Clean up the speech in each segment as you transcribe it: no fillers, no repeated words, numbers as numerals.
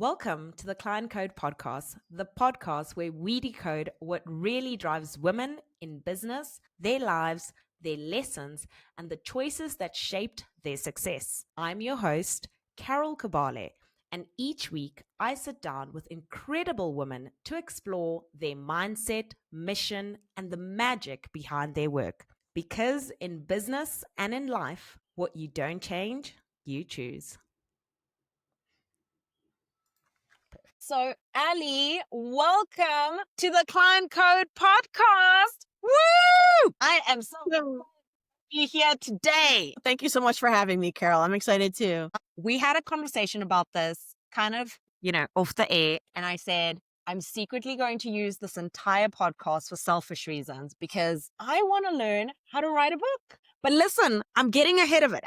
Welcome to the Client Code Podcast, the podcast where we decode what really drives women in business, their lives, their lessons, and the choices that shaped their success. I'm your host, Carol Kabale, and each week I sit down with incredible women to explore their mindset, mission, and the magic behind their work. Because in business and in life, what you don't change, you choose. So, Ali, welcome to the Client Code Podcast. Woo! I am so excited to be here today. Thank you so much for having me, Carol. I'm excited too. We had a conversation about this kind of, off the air. And I said, I'm secretly going to use this entire podcast for selfish reasons because I want to learn how to write a book. But listen, I'm getting ahead of it.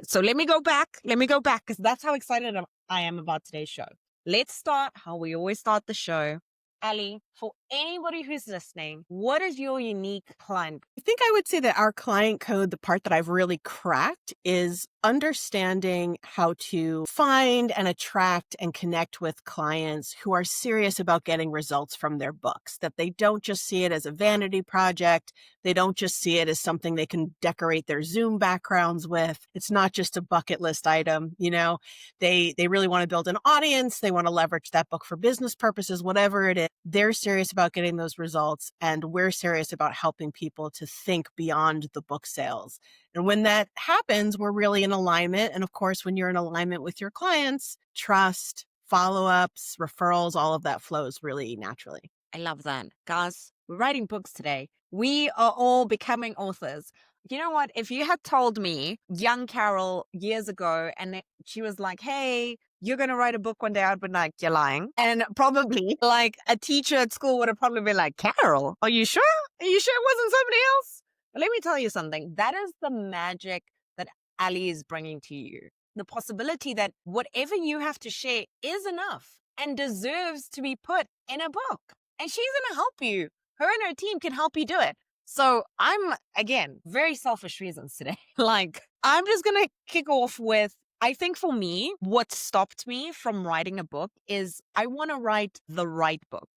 So let me go back because that's how excited I am about today's show. Let's start how we always start the show. Ali, for anybody who's listening, what is your unique client? I think I would say that our client code, the part that I've really cracked, is understanding how to find and attract and connect with clients who are serious about getting results from their books, that they don't just see it as a vanity project. They don't just see it as something they can decorate their Zoom backgrounds with. It's not just a bucket list item. They really want to build an audience. They want to leverage that book for business purposes, whatever it is. They're serious about getting those results, and we're serious about helping people to think beyond the book sales. And when that happens, we're really in alignment. And of course, when you're in alignment with your clients, trust, follow-ups, referrals, all of that flows really naturally. I love that. Guys, we're writing books today. We are all becoming authors. You know what? If you had told me, young Carol, years ago, and she was like, hey, you're going to write a book one day, I'd be like, you're lying. And probably like a teacher at school would have probably been like, Carol, are you sure? Are you sure it wasn't somebody else? But let me tell you something. That is the magic that Ali is bringing to you. The possibility that whatever you have to share is enough and deserves to be put in a book. And she's going to help you. Her and her team can help you do it. So I'm, again, very selfish reasons today. I'm just going to kick off with, I think for me, what stopped me from writing a book is I want to write the right book.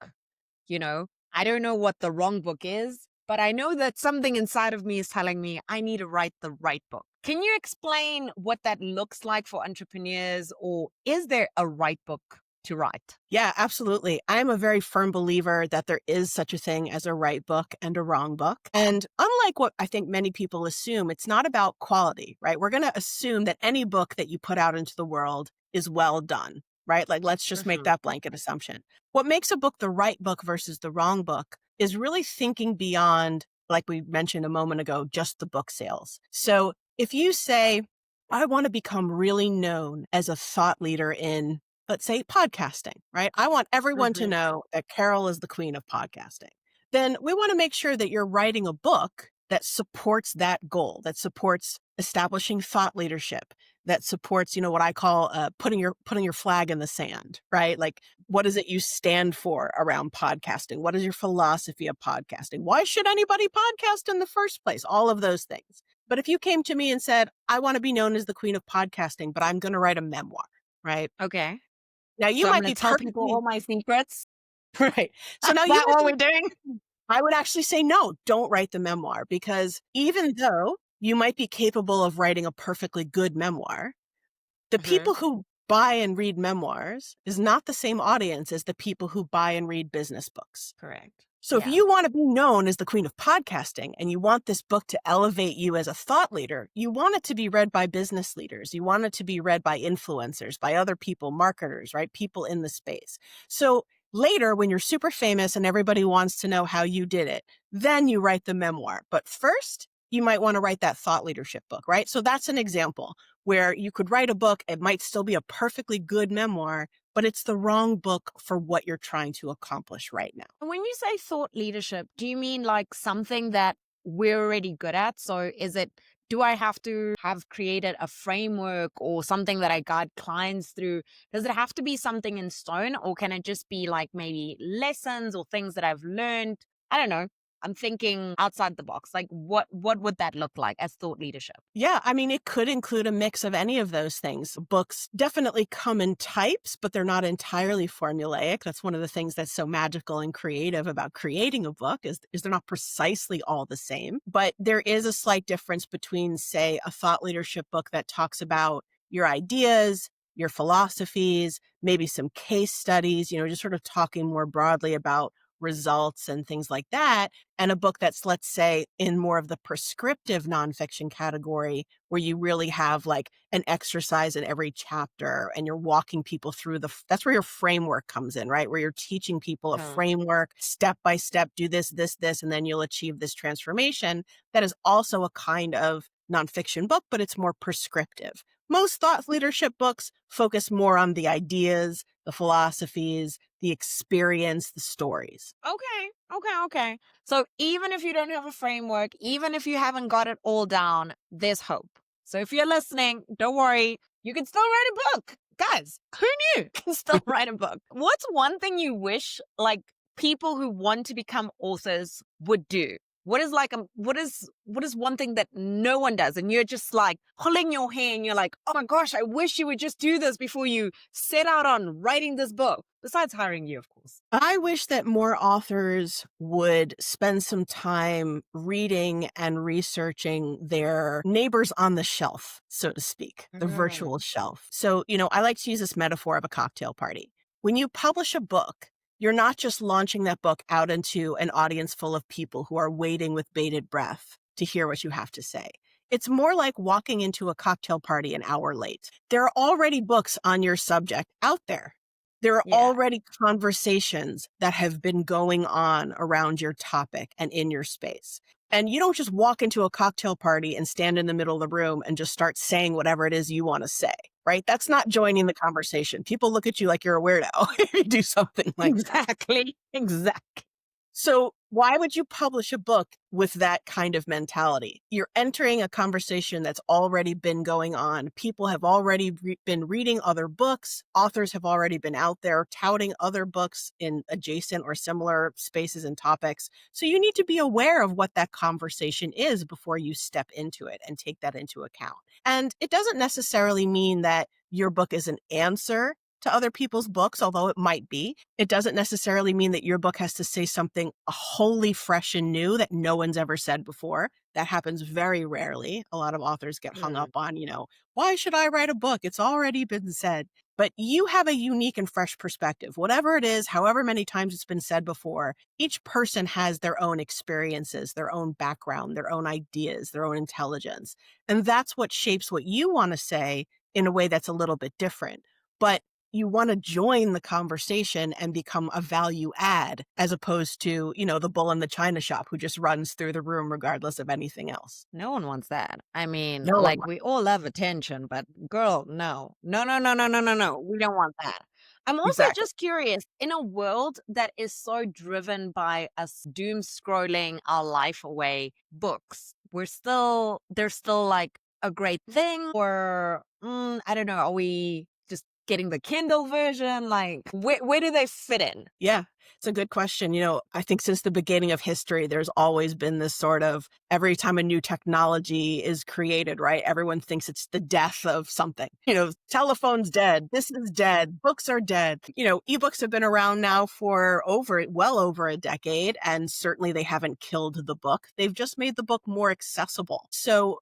I don't know what the wrong book is, but I know that something inside of me is telling me I need to write the right book. Can you explain what that looks like for entrepreneurs, or is there a right book to write? Yeah, absolutely. I'm a very firm believer that there is such a thing as a right book and a wrong book. And unlike what I think many people assume, it's not about quality, right? We're going to assume that any book that you put out into the world is well done, right? Like, let's just make that blanket assumption. What makes a book the right book versus the wrong book is really thinking beyond, like we mentioned a moment ago, just the book sales. So if you say, I want to become really known as a thought leader in, let's say, podcasting, right? I want everyone to know that Carol is the queen of podcasting. Then we want to make sure that you're writing a book that supports that goal, that supports establishing thought leadership, that supports, what I call putting your flag in the sand, right? Like, what is it you stand for around podcasting? What is your philosophy of podcasting? Why should anybody podcast in the first place? All of those things. But if you came to me and said, I want to be known as the queen of podcasting, but I'm going to write a memoir, right? Okay. Now you So might I'm be gonna tell people all my secrets. right. So now That's what we're doing. I would actually say, no, don't write the memoir, because even though you might be capable of writing a perfectly good memoir, the people who buy and read memoirs is not the same audience as the people who buy and read business books. Correct. So if you want to be known as the queen of podcasting and you want this book to elevate you as a thought leader, you want it to be read by business leaders. You want it to be read by influencers, by other people, marketers, right? People in the space. So later, when you're super famous and everybody wants to know how you did it, then you write the memoir. But first, you might want to write that thought leadership book, right? So that's an example where you could write a book. It might still be a perfectly good memoir, but it's the wrong book for what you're trying to accomplish right now. When you say thought leadership, do you mean like something that we're already good at? So do I have to have created a framework or something that I guide clients through? Does it have to be something in stone, or can it just be like maybe lessons or things that I've learned? I don't know. I'm thinking outside the box. Like what would that look like as thought leadership? Yeah, I mean, it could include a mix of any of those things. Books definitely come in types, but they're not entirely formulaic. That's one of the things that's so magical and creative about creating a book is they're not precisely all the same. But there is a slight difference between, say, a thought leadership book that talks about your ideas, your philosophies, maybe some case studies, just sort of talking more broadly about results and things like that, and a book that's, let's say, in more of the prescriptive nonfiction category, where you really have like an exercise in every chapter and you're walking people through that's where your framework comes in, right? Where you're teaching people a Hmm. framework, step by step, do this, this, this, and then you'll achieve this transformation. That is also a kind of nonfiction book, but it's more prescriptive. Most thought leadership books focus more on the ideas, the philosophies, the experience, the stories. Okay. Okay. So even if you don't have a framework, even if you haven't got it all down, there's hope. So if you're listening, don't worry. You can still write a book. Guys, who knew? You can still write a book. What's one thing you wish like people who want to become authors would do? What is like what is one thing that no one does and you're just like pulling your hair and you're like, "Oh my gosh, I wish you would just do this before you set out on writing this book." Besides hiring you, of course. I wish that more authors would spend some time reading and researching their neighbors on the shelf, so to speak, the virtual Mm. shelf. So, I like to use this metaphor of a cocktail party. When you publish a book, you're not just launching that book out into an audience full of people who are waiting with bated breath to hear what you have to say. It's more like walking into a cocktail party an hour late. There are already books on your subject out there. There are Yeah. already conversations that have been going on around your topic and in your space. And you don't just walk into a cocktail party and stand in the middle of the room and just start saying whatever it is you want to say, right? That's not joining the conversation. People look at you like you're a weirdo if you do something like that. Exactly. Exactly. So why would you publish a book with that kind of mentality? You're entering a conversation that's already been going on. People have already been reading other books. Authors have already been out there touting other books in adjacent or similar spaces and topics. So you need to be aware of what that conversation is before you step into it and take that into account. And it doesn't necessarily mean that your book is an answer to other people's books, although it might be. It doesn't necessarily mean that your book has to say something wholly fresh and new that no one's ever said before. That happens very rarely. A lot of authors get hung up Mm. on, why should I write a book? It's already been said. But you have a unique and fresh perspective. Whatever it is, however many times it's been said before, each person has their own experiences, their own background, their own ideas, their own intelligence. And that's what shapes what you want to say in a way that's a little bit different. But you want to join the conversation and become a value add as opposed to, the bull in the china shop who just runs through the room regardless of anything else. No one wants that. I mean, No one like wants. we all love attention, but girl, no. No, no, no, no, no, no, no. We don't want that. I'm also Exactly. just curious in a world that is so driven by us doom scrolling our life away, books, they're still like a great thing, or I don't know, are we just getting the Kindle version? Like, where do they fit in? Yeah, it's a good question. I think since the beginning of history, there's always been this sort of every time a new technology is created, right? Everyone thinks it's the death of something. Telephone's dead. This is dead. Books are dead. Ebooks have been around now for well over a decade, and certainly they haven't killed the book. They've just made the book more accessible. So,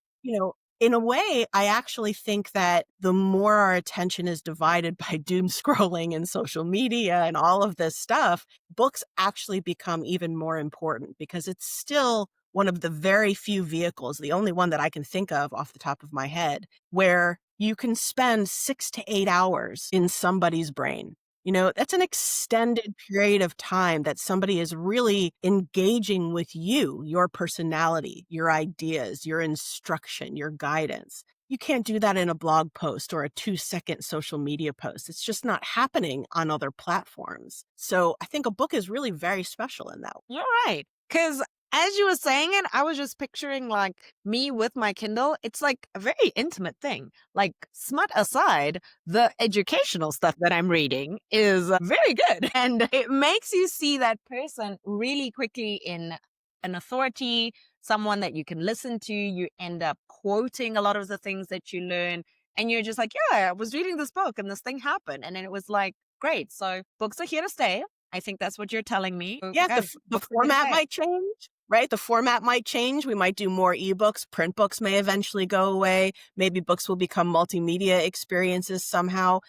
in a way, I actually think that the more our attention is divided by doom scrolling and social media and all of this stuff, books actually become even more important because it's still one of the very few vehicles, the only one that I can think of off the top of my head, where you can spend 6 to 8 hours in somebody's brain. That's an extended period of time that somebody is really engaging with you, your personality, your ideas, your instruction, your guidance. You can't do that in a blog post or a 2-second social media post. It's just not happening on other platforms. So I think a book is really very special in that. You're right. Because as you were saying it, I was just picturing like me with my Kindle. It's like a very intimate thing. Like, smut aside, the educational stuff that I'm reading is very good. And it makes you see that person really quickly in an authority, someone that you can listen to. You end up quoting a lot of the things that you learn. And you're just like, yeah, I was reading this book and this thing happened. And then it was like, great. So books are here to stay. I think that's what you're telling me. Yeah, Guys, the books are here to format stay. might change, right? The format might change. We might do more ebooks. Print books may eventually go away. Maybe books will become multimedia experiences somehow.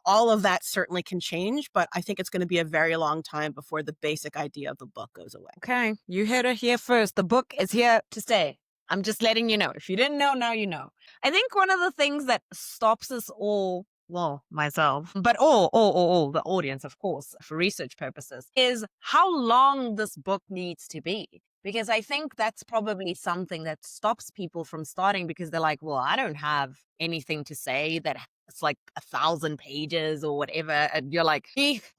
All of that certainly can change, but I think it's going to be a very long time before the basic idea of the book goes away. Okay, you heard it here first. The book is here to stay. I'm just letting you know. If you didn't know, now you know. I think one of the things that stops us all, well, myself, but all, the audience, of course, for research purposes, is how long this book needs to be. Because I think that's probably something that stops people from starting because they're like, well, I don't have anything to say that it's like 1,000 pages or whatever. And you're like,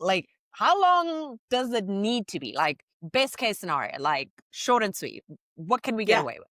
like, how long does it need to be? Like, best case scenario, like short and sweet. What can we get Yeah. away with?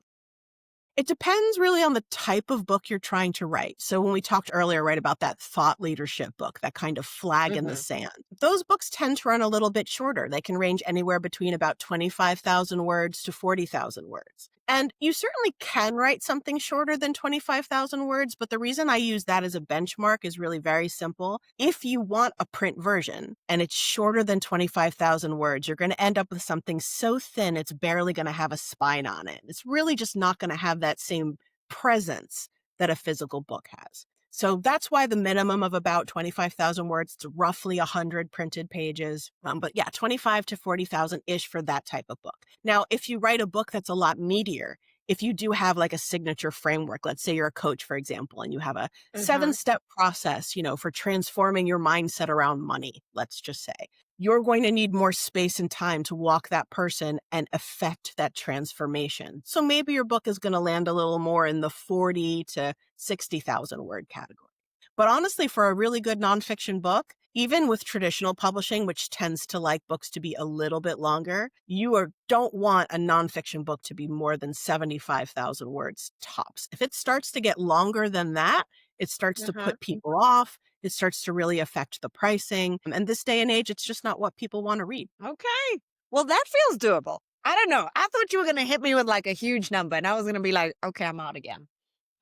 It depends really on the type of book you're trying to write. So when we talked earlier, right, about that thought leadership book, that kind of flag in the Hmm. sand, those books tend to run a little bit shorter. They can range anywhere between about 25,000 words to 40,000 words. And you certainly can write something shorter than 25,000 words, but the reason I use that as a benchmark is really very simple. If you want a print version and it's shorter than 25,000 words, you're going to end up with something so thin it's barely going to have a spine on it. It's really just not going to have that same presence that a physical book has. So that's why the minimum of about 25,000 words, it's roughly 100 printed pages. But yeah, 25 to 40,000-ish for that type of book. Now, if you write a book that's a lot meatier, if you do have like a signature framework, let's say you're a coach, for example, and you have a Hmm. 7-step process, for transforming your mindset around money, let's just say, you're going to need more space and time to walk that person and affect that transformation. So maybe your book is going to land a little more in the 40 to 60,000 word category. But honestly, for a really good nonfiction book, even with traditional publishing, which tends to like books to be a little bit longer, don't want a nonfiction book to be more than 75,000 words tops. If it starts to get longer than that, it starts to Uh-huh. put people off. It starts to really affect the pricing. And this day and age, it's just not what people want to read. Okay. Well, that feels doable. I don't know. I thought you were going to hit me with like a huge number and I was going to be like, okay, I'm out again.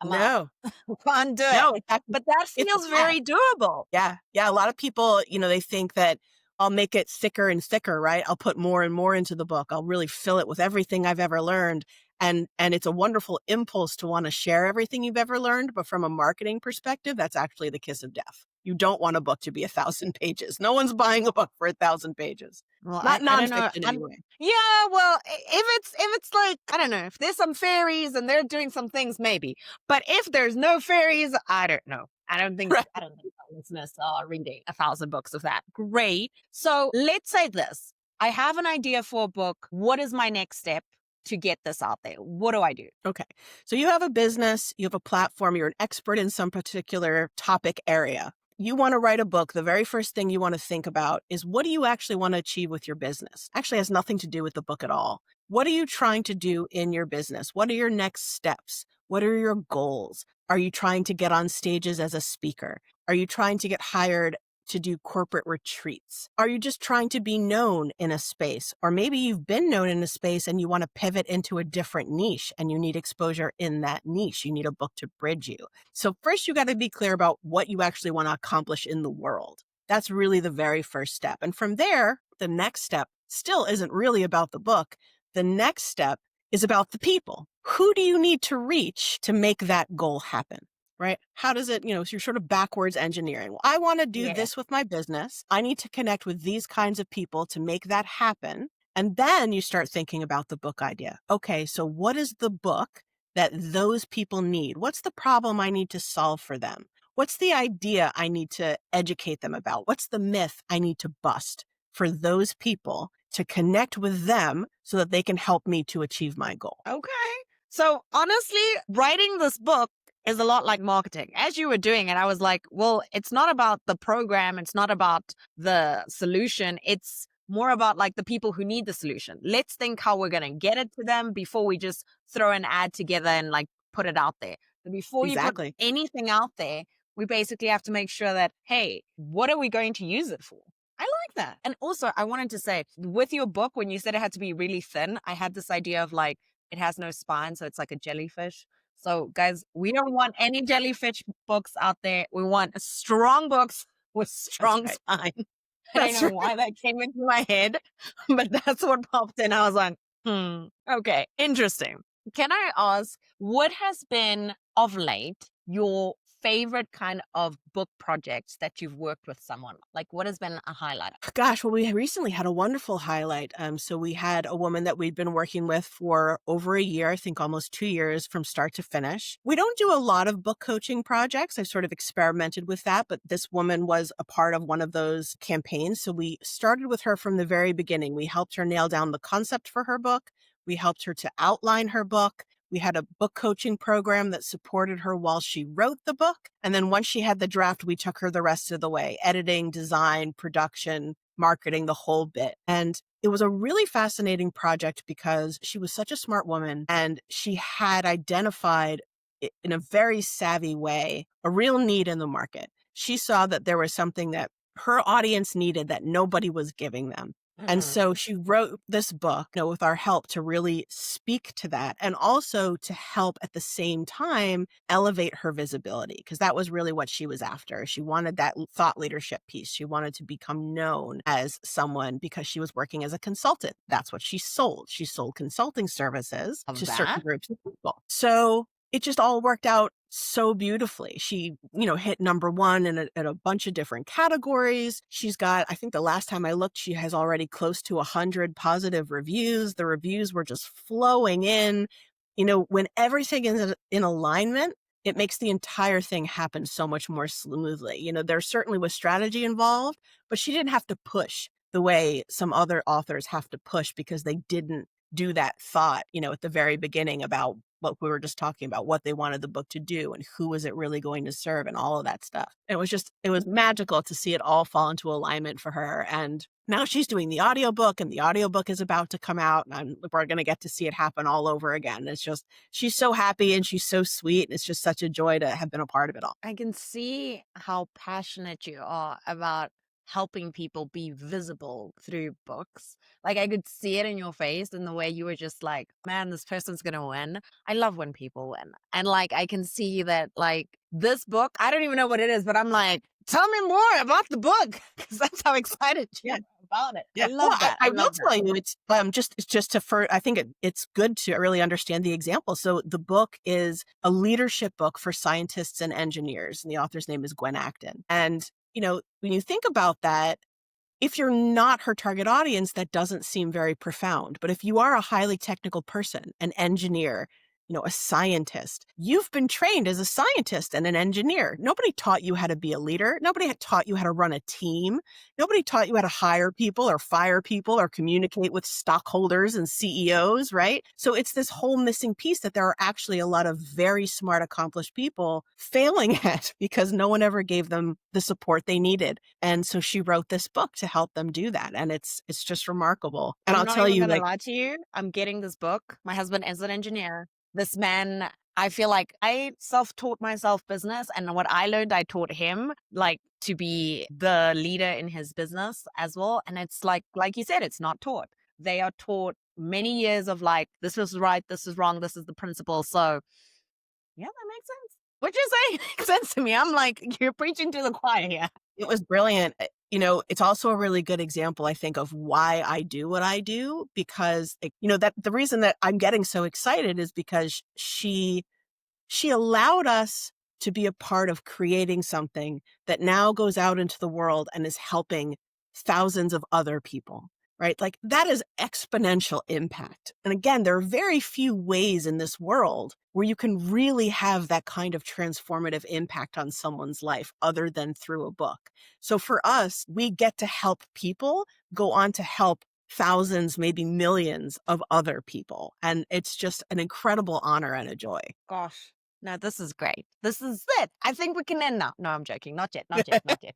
I'm out. No, Can't do it. no, But that it's a feels fact. very doable. Yeah. Yeah. A lot of people, they think that I'll make it thicker and thicker, right? I'll put more and more into the book. I'll really fill it with everything I've ever learned. And it's a wonderful impulse to want to share everything you've ever learned. But from a marketing perspective, that's actually the kiss of death. You don't want a book to be 1,000 pages. No one's buying a book for 1,000 pages. Well, Not I don't know. nonfiction anyway. Yeah, well, if it's like I don't know if there's some fairies and they're doing some things, maybe. But if there's no fairies, I don't know. I don't think our listeners are reading 1,000 books of that. Great. So let's say this: I have an idea for a book. What is my next step to get this out there? What do I do? Okay. So you have a business, you have a platform, you're an expert in some particular topic area. You want to write a book. The very first thing you want to think about is what do you actually want to achieve with your business? Actually has nothing to do with the book at all. What are you trying to do in your business? What are your next steps? What are your goals? Are you trying to get on stages as a speaker? Are you trying to get hired to do corporate retreats? Are you just trying to be known in a space? Or maybe you've been known in a space and you want to pivot into a different niche and you need exposure in that niche. You need a book to bridge you. So first you got to be clear about what you actually want to accomplish in the world. That's really the very first step. And from there, the next step still isn't really about the book. The next step is about the people. Who do you need to reach to make that goal happen? Right? How does it, so you're sort of backwards engineering. Well, I want to do Yeah. this with my business. I need to connect with these kinds of people to make that happen. And then you start thinking about the book idea. Okay, so what is the book that those people need? What's the problem I need to solve for them? What's the idea I need to educate them about? What's the myth I need to bust for those people to connect with them so that they can help me to achieve my goal? Okay. So honestly, writing this book is a lot like marketing. As you were doing it, I was like, well, it's not about the program. It's not about the solution. It's more about like the people who need the solution. Let's think how we're going to get it to them before we just throw an ad together and like put it out there. So before you put Exactly. anything out there, we basically have to make sure that, hey, what are we going to use it for? I that. And also, I wanted to say, with your book, when you said it had to be really thin, I had this idea of like, it has no spine, so it's like a jellyfish. So, guys, we don't want any jellyfish books out there. We want strong books with That's strong right. spine. I don't That's know right. why that came into my head, but that's what popped in. I was like, okay, interesting. Can I ask, what has been of late your favorite kind of book projects that you've worked with someone? Like, what has been a highlight? Gosh, well, we recently had a wonderful highlight. So we had a woman that we'd been working with for over a year, I think almost 2 years from start to finish. We don't do a lot of book coaching projects. I've sort of experimented with that, but this woman was a part of one of those campaigns. So we started with her from the very beginning. We helped her nail down the concept for her book. We helped her to outline her book. We had a book coaching program that supported her while she wrote the book. And then once she had the draft, we took her the rest of the way, editing, design, production, marketing, the whole bit. And it was a really fascinating project because she was such a smart woman and she had identified in a very savvy way a real need in the market. She saw that there was something that her audience needed that nobody was giving them. And so she wrote this book, with our help to really speak to that and also to help at the same time elevate her visibility, because that was really what she was after. She wanted that thought leadership piece. She wanted to become known as someone because she was working as a consultant. That's what she sold. She sold consulting services Of to certain that? groups of people. So it just all worked out so beautifully. She, hit number one in a bunch of different categories. She's got, I think the last time I looked, she has already close to 100 positive reviews. The reviews were just flowing in. When everything is in alignment, it makes the entire thing happen so much more smoothly. There certainly was strategy involved, but she didn't have to push the way some other authors have to push because they didn't do that thought, at the very beginning about what we were just talking about, what they wanted the book to do and who was it really going to serve and all of that stuff. It was magical to see it all fall into alignment for her. And now she's doing the audiobook and the audiobook is about to come out and we're going to get to see it happen all over again. It's just, she's so happy and she's so sweet. And it's just such a joy to have been a part of it all. I can see how passionate you are about helping people be visible through books. Like, I could see it in your face and the way you were just like, man, this person's going to win. I love when people win. And like, I can see that, like, this book, I don't even know what it is, but I'm like, tell me more about the book because that's how excited you are about it. Yeah. I love that. I I will love tell that. you, I think it's good to really understand the example. So the book is a leadership book for scientists and engineers, and the author's name is Gwen Acton. And, when you think about that, if you're not her target audience, that doesn't seem very profound. But if you are a highly technical person, an engineer, a scientist, you've been trained as a scientist and an engineer. Nobody taught you how to be a leader. Nobody had taught you how to run a team. Nobody taught you how to hire people or fire people or communicate with stockholders and CEOs, right? So it's this whole missing piece that there are actually a lot of very smart, accomplished people failing at because no one ever gave them the support they needed. And so she wrote this book to help them do that. And it's just remarkable. And I'm I'll not tell even you, going to like, lie to you. I'm getting this book. My husband is an engineer. This man, I feel like I self-taught myself business, and what I learned, I taught him, like, to be the leader in his business as well. And it's like you said, it's not taught. They are taught many years of like, this is right, this is wrong, this is the principle. So yeah, that makes sense. What you're saying makes sense to me. I'm like, you're preaching to the choir here. it was brilliant. It's also a really good example, I think, of why I do what I do, because, that the reason that I'm getting so excited is because she allowed us to be a part of creating something that now goes out into the world and is helping thousands of other people, right? Like, that is exponential impact. And again, there are very few ways in this world where you can really have that kind of transformative impact on someone's life other than through a book. So for us, we get to help people go on to help thousands, maybe millions of other people. And it's just an incredible honor and a joy. Gosh. No, this is great. This is it. I think we can end now. No, I'm joking. Not yet. Not yet. Not yet.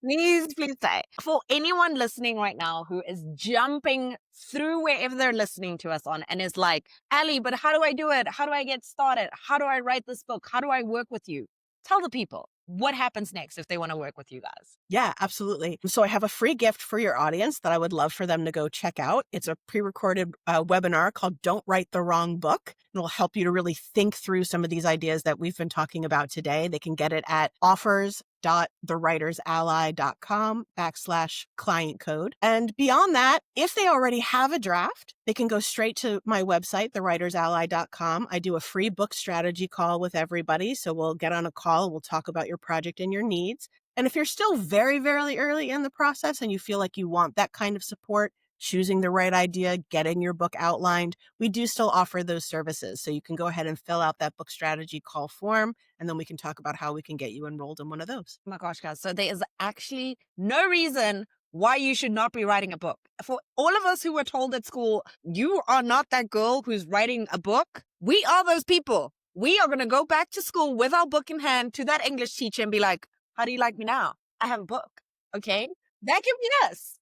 Please say. For anyone listening right now who is jumping through wherever they're listening to us on and is like, Ali, but how do I do it? How do I get started? How do I write this book? How do I work with you? Tell the people. what happens next if they want to work with you guys? Yeah, absolutely. So I have a free gift for your audience that I would love for them to go check out. It's a pre-recorded webinar called Don't Write the Wrong Book. It will help you to really think through some of these ideas that we've been talking about today. They can get it at offers.thewritersally.com/client code. And beyond that, if they already have a draft, they can go straight to my website, thewritersally.com. I do a free book strategy call with everybody. So we'll get on a call. We'll talk about your project and your needs. And if you're still very, very early in the process and you feel like you want that kind of support, choosing the right idea, getting your book outlined, we do still offer those services. So you can go ahead and fill out that book strategy call form, and then we can talk about how we can get you enrolled in one of those. Oh my gosh, guys. So there is actually no reason why you should not be writing a book. For all of us who were told at school, you are not that girl who's writing a book, we are those people. We are going to go back to school with our book in hand to that English teacher and be like, how do you like me now? I have a book. Okay. That can be us.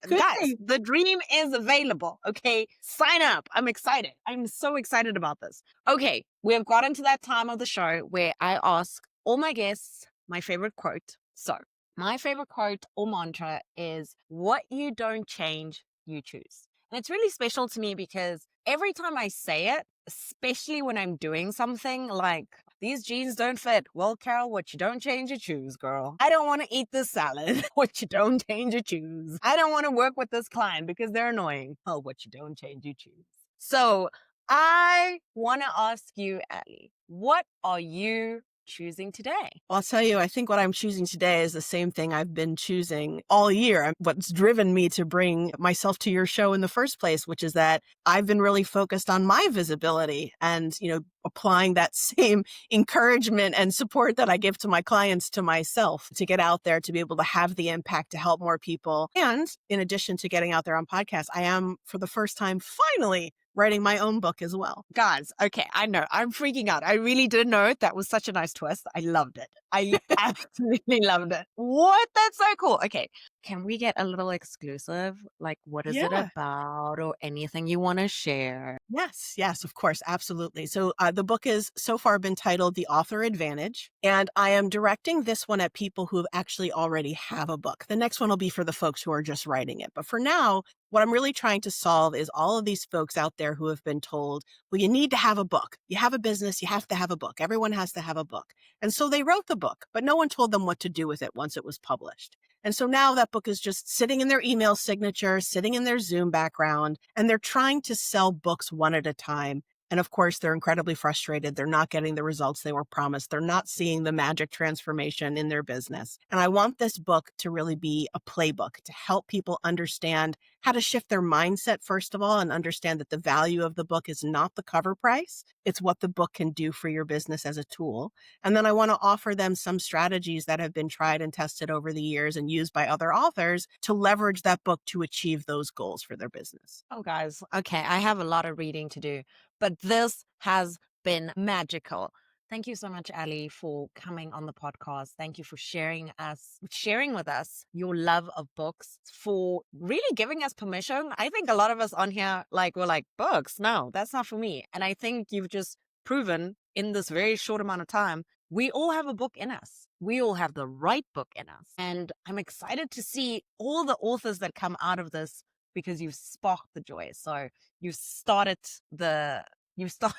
Could Guys, be. the dream is available. Okay. Sign up. I'm excited. I'm so excited about this. Okay. We have gotten to that time of the show where I ask all my guests my favorite quote. So, my favorite quote or mantra is what you don't change, you choose. And it's really special to me because every time I say it, especially when I'm doing something like these jeans don't fit. Well, Carol, what you don't change, you choose, girl. I don't want to eat this salad. What you don't change, you choose. I don't want to work with this client because they're annoying. Oh, what you don't change, you choose. So I want to ask you, Ali, what are you choosing today? I'll tell you, I think what I'm choosing today is the same thing I've been choosing all year. What's driven me to bring myself to your show in the first place, which is that I've been really focused on my visibility and, applying that same encouragement and support that I give to my clients to myself to get out there, to be able to have the impact to help more people. And in addition to getting out there on podcasts, I am for the first time finally writing my own book as well. Guys, okay, I know. I'm freaking out. I really didn't know it. That was such a nice twist. I loved it. I absolutely loved it. What? That's so cool. Okay, can we get a little exclusive? Like, what is it Yeah. about or anything you want to share? Yes, of course, absolutely. So the book has so far been titled The Author Advantage, and I am directing this one at people who actually already have a book. The next one will be for the folks who are just writing it. But for now, what I'm really trying to solve is all of these folks out there who have been told, well, you need to have a book. You have a business, you have to have a book. Everyone has to have a book. And so they wrote the book, but no one told them what to do with it once it was published. And so now that book is just sitting in their email signature, sitting in their Zoom background, and they're trying to sell books one at a time. And of course, they're incredibly frustrated. They're not getting the results they were promised. They're not seeing the magic transformation in their business. And I want this book to really be a playbook to help people understand how to shift their mindset, first of all, and understand that the value of the book is not the cover price. It's what the book can do for your business as a tool. And then I want to offer them some strategies that have been tried and tested over the years and used by other authors to leverage that book to achieve those goals for their business. Oh, guys, okay, I have a lot of reading to do, but this has been magical. Thank you so much, Ali, for coming on the podcast. Thank you for sharing with us your love of books, for really giving us permission. I think a lot of us on here, we're like, books? No, that's not for me. And I think you've just proven in this very short amount of time, we all have a book in us. We all have the right book in us. And I'm excited to see all the authors that come out of this because you've sparked the joy. So the Kindle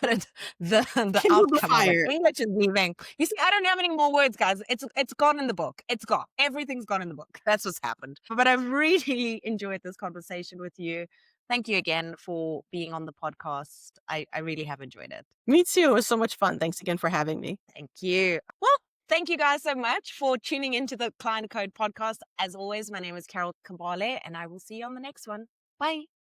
the outcome of it. fire. English is leaving. You see, I don't have any more words, guys. It's gone in the book. It's gone. Everything's gone in the book. That's what's happened. But I've really enjoyed this conversation with you. Thank you again for being on the podcast. I really have enjoyed it. Me too. It was so much fun. Thanks again for having me. Thank you. Well, thank you guys so much for tuning into the Client Code podcast. As always, my name is Carol Kabale, and I will see you on the next one. Bye.